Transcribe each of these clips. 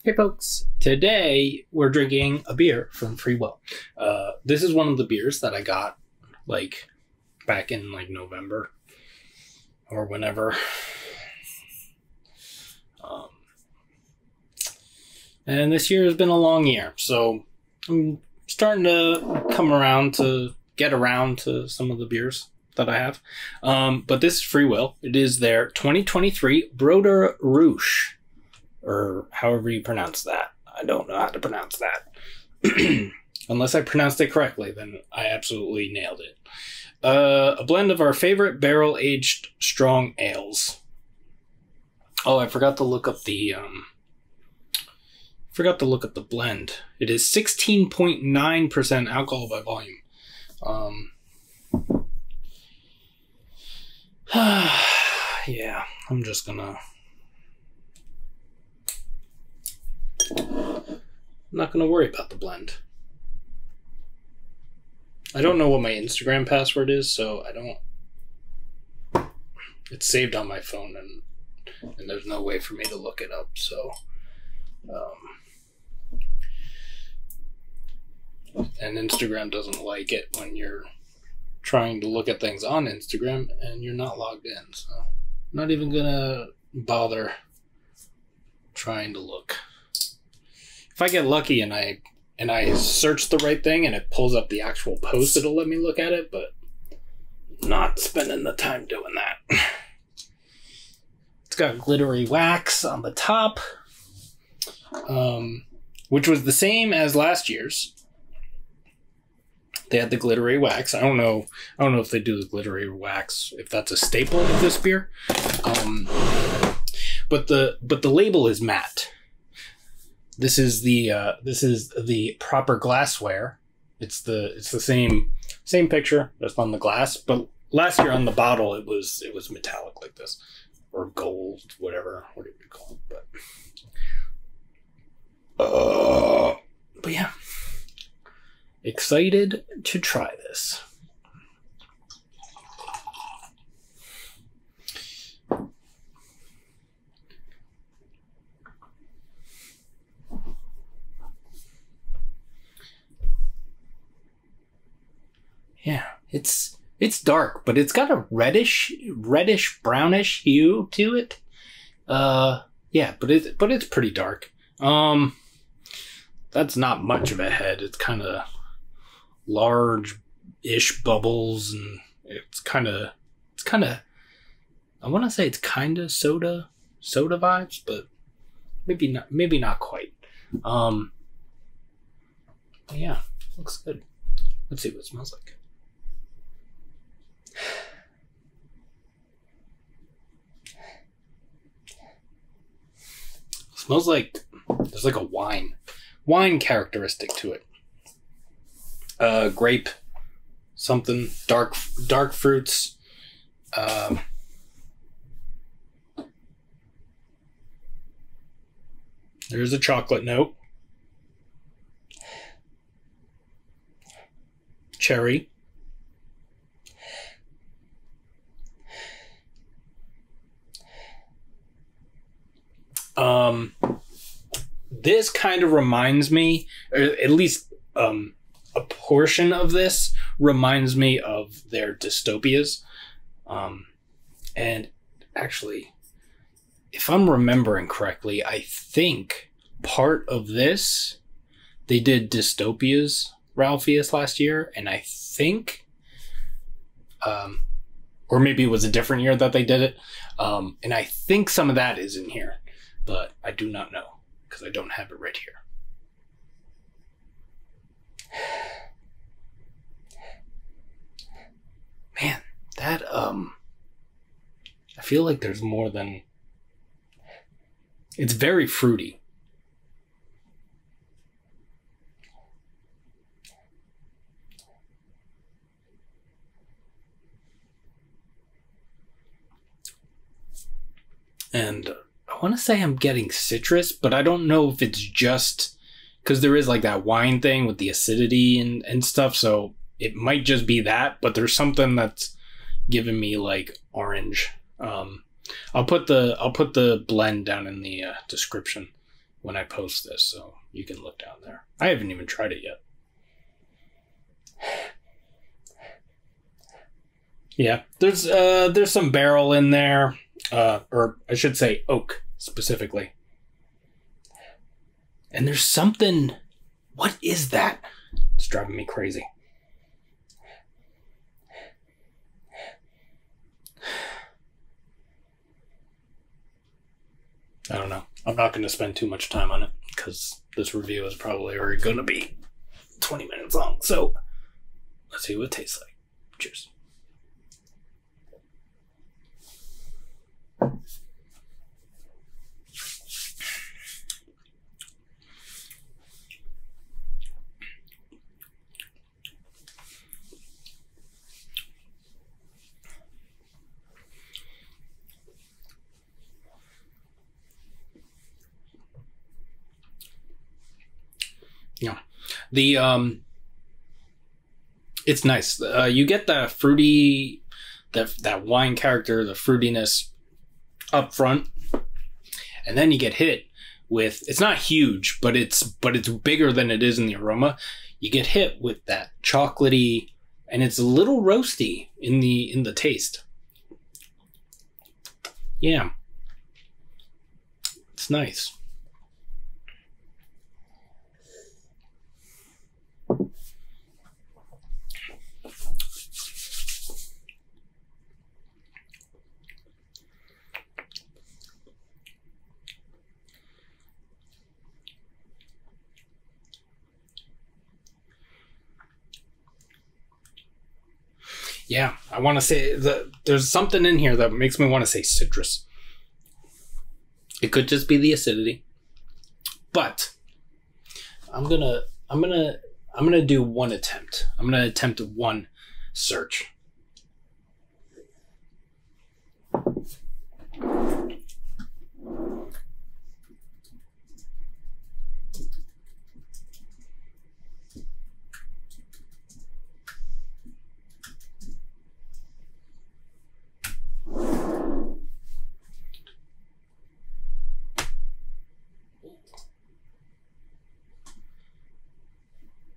Hey folks, today we're drinking a beer from Free Will. This is one of the beers that I got like back in like November or whenever. And this year has been a long year, so I'm starting to get around to some of the beers that I have. But this is Free Will. It is their 2023 Broder Rusche, or however you pronounce that. I don't know how to pronounce that. Unless I pronounced it correctly, then I absolutely nailed it. A blend of our favorite barrel-aged strong ales. Oh, I forgot to look up the blend. It is 16.9% alcohol by volume. Yeah, I'm just gonna... I'm not going to worry about the blend. I don't know what my Instagram password is, so I don't... It's saved on my phone, and there's no way for me to look it up, so... And Instagram doesn't like it when you're trying to look at things on Instagram and you're not logged in, so I'm not even going to bother trying to look. If I get lucky and I search the right thing and it pulls up the actual post, it'll let me look at it, but not spending the time doing that. It's got glittery wax on the top, which was the same as last year's. They had the glittery wax. I don't know if they do the glittery wax, if that's a staple of this beer. But the label is matte. This is the proper glassware. It's the same picture that's on the glass, but last year on the bottle it was metallic like this, or gold, whatever you call it. But yeah, excited to try this. Yeah, it's dark, but it's got a reddish brownish hue to it. Yeah, but it's pretty dark. That's not much of a head. It's kind of large-ish bubbles, and it's kind of I want to say it's kind of soda vibes, but maybe not quite. But yeah, looks good. Let's see what it smells like. Smells like there's like a wine characteristic to it. Grape, something dark fruits. There's a chocolate note. Cherry. This kind of reminds me, or at least a portion of this reminds me of their Dystopias. And actually, if I'm remembering correctly, I think part of this, they did Dystopias Ralphius last year, and I think, or maybe it was a different year that they did it, and I think some of that is in here, but I do not know, because I don't have it right here. Man, that, I feel like there's more than... It's very fruity. And I want to say I'm getting citrus, but I don't know if it's just because there is like that wine thing with the acidity and stuff, so it might just be that, but there's something that's giving me like orange. I'll put the blend down in the description when I post this, so you can look down there. I haven't even tried it yet. Yeah, there's some barrel in there, or I should say oak specifically. And there's something. What is that? It's driving me crazy. I don't know. I'm not going to spend too much time on it because this review is probably already going to be 20 minutes long. So let's see what it tastes like. Cheers. Yeah, it's nice. You get the fruity, that wine character, the fruitiness up front, and then you get hit with. It's not huge, but it's bigger than it is in the aroma. You get hit with that chocolatey, and it's a little roasty in the taste. Yeah, it's nice. Yeah, I want to say there's something in here that makes me want to say citrus. It could just be the acidity, but I'm gonna do one attempt. I'm gonna attempt one search.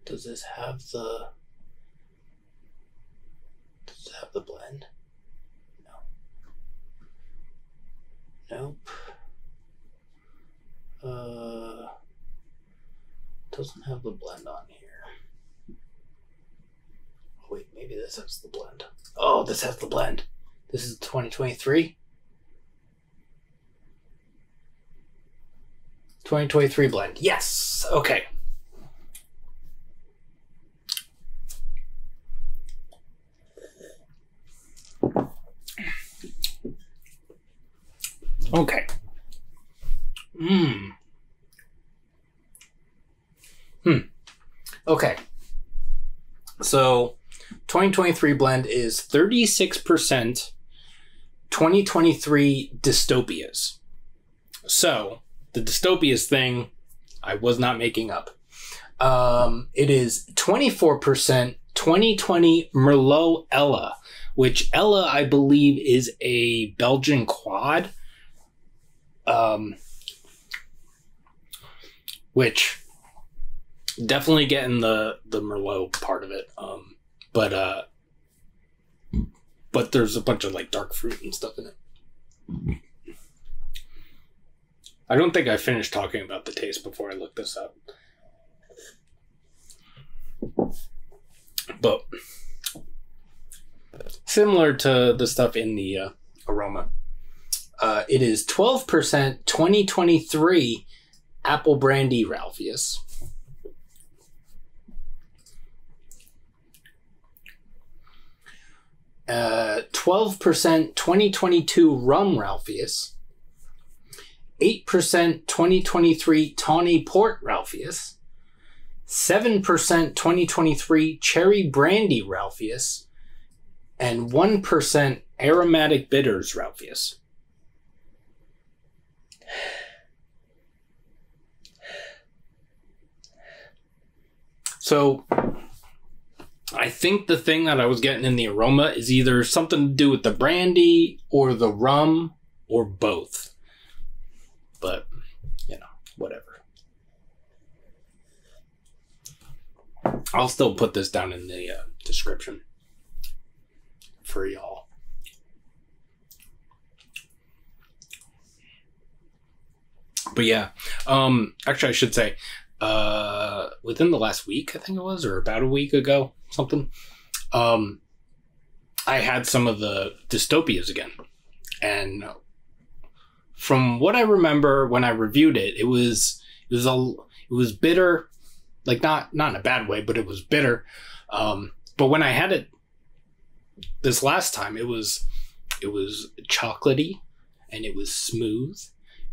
Does this have the blend? No. Nope. Doesn't have the blend on here. Oh, wait, maybe this has the blend. Oh, this has the blend. This is 2023. 2023 blend. Yes. Okay. Okay. Okay. So, 2023 blend is 36% 2023 Dystopias. So, the Dystopias thing, I was not making up. It is 24% 2020 Merlot Ella, which Ella, I believe, is a Belgian quad. Which definitely getting the Merlot part of it. But there's a bunch of like dark fruit and stuff in it. I don't think I finished talking about the taste before I looked this up. But similar to the stuff in the aroma. It is 12% 2023 Apple Brandy Ralphius. 12% 2022 Rum Ralphius. 8% 2023 Tawny Port Ralphius. 7% 2023 Cherry Brandy Ralphius. And 1% Aromatic Bitters Ralphius. So, I think the thing that I was getting in the aroma is either something to do with the brandy or the rum or both. But, you know, whatever. I'll still put this down in the description for y'all. But yeah, actually I should say, within the last week, I think it was, or about a week ago, something, I had some of the Dystopias again. And from what I remember when I reviewed it, it was bitter, like not in a bad way, but it was bitter. But when I had it this last time, it was chocolatey and it was smooth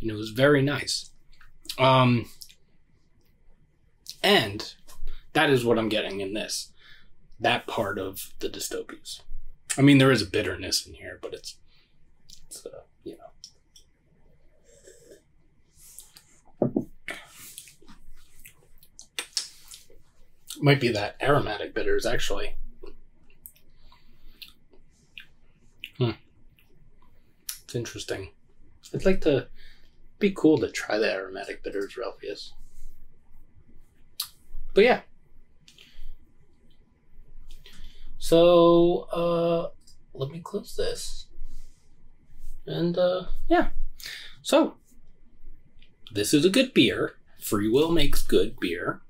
and it was very nice. And that is what I'm getting in this, that part of the Dystopias. I mean, there is a bitterness in here, but it's you know. Might be that aromatic bitters, actually. It's interesting. I'd like to... be cool to try the aromatic bitters, Ralphius. But yeah. So, let me close this. And, yeah. So, this is a good beer. Free Will makes good beer.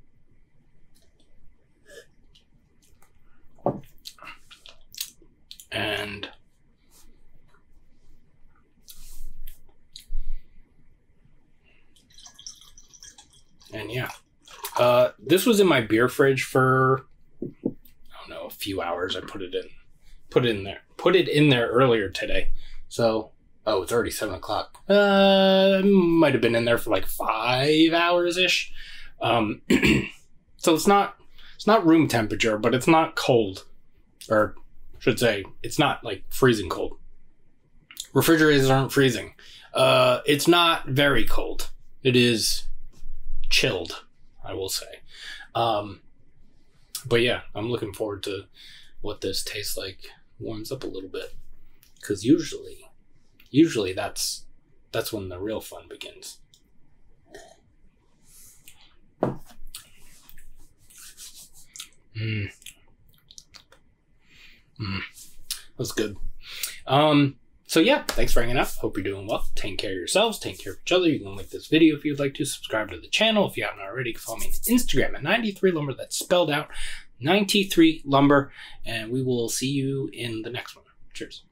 And yeah, this was in my beer fridge for, I don't know, a few hours. I put it in there earlier today. So, oh, it's already 7 o'clock. Might have been in there for like 5 hours ish. So it's not room temperature, but it's not cold, or I should say, it's not like freezing cold. Refrigerators aren't freezing. It's not very cold. It is chilled, I will say. But yeah, I'm looking forward to what this tastes like. Warms up a little bit, because usually that's when the real fun begins. That's good. So yeah, thanks for hanging out. Hope you're doing well. Take care of yourselves. Take care of each other. You can like this video if you'd like to. Subscribe to the channel if you haven't already. You can follow me on Instagram at 93lumber. That's spelled out 93lumber. And we will see you in the next one. Cheers.